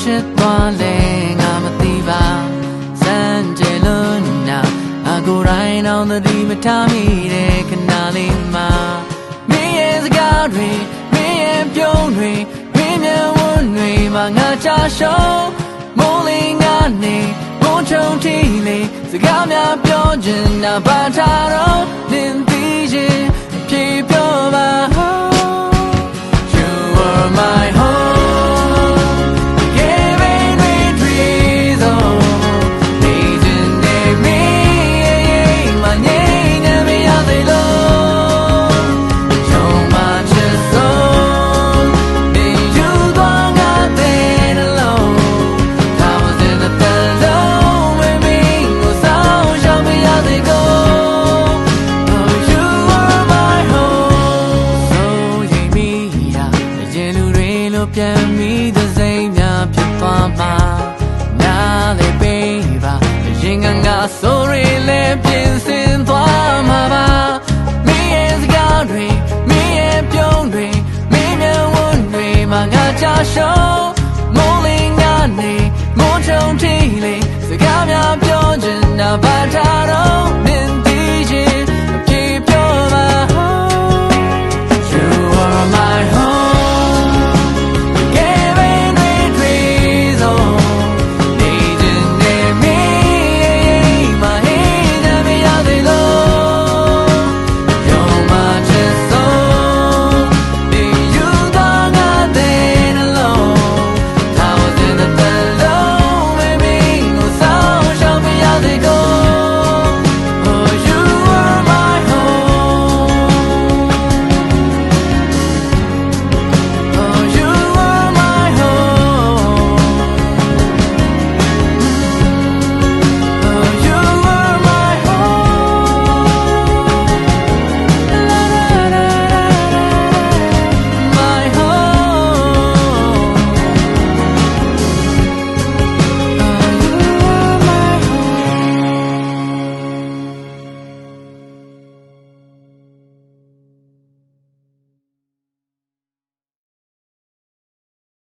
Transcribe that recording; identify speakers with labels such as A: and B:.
A: ဖြစ်သွားလဲငါမသိပါစမ်းကြယ်လို့နာအကိုယ်တိုင်းအောင်သတိမထားမိတဲ့ခဏလေးမှာမင်းရဲ့စကားတွေမင်းရဲ့ပြုံးတွေမင်းရဲ့ဝန်းတွေမှာငါချရှုံးမိုးလေးငါနေမိုးချုံထီလေးစကားများပြောချင်တာဘာထားတော့လင်းသိချင်းဖြေပြောပါ You are my home giving me dreams on leading me my name and me all day long so much so me you don't got that alone I was in the alone with me was all show me how they go oh you are my home so you me ya ပြန်ပြီးသစိမ်းများဖြစ်သွားမှာနားလေပေးပါရင်ငါဆိုရီလည်းပြင်ဆင်သွားမှာပါမင်းရဲ့စကားတွေမင်းရဲ့ပြုံးတွေမင်းရဲ့ဝန်းတွေမှာငါချရှုံးမိုးလေးငါနေမိုးချုံထီလေးစကားများပြောချင်တာဘာထားတော့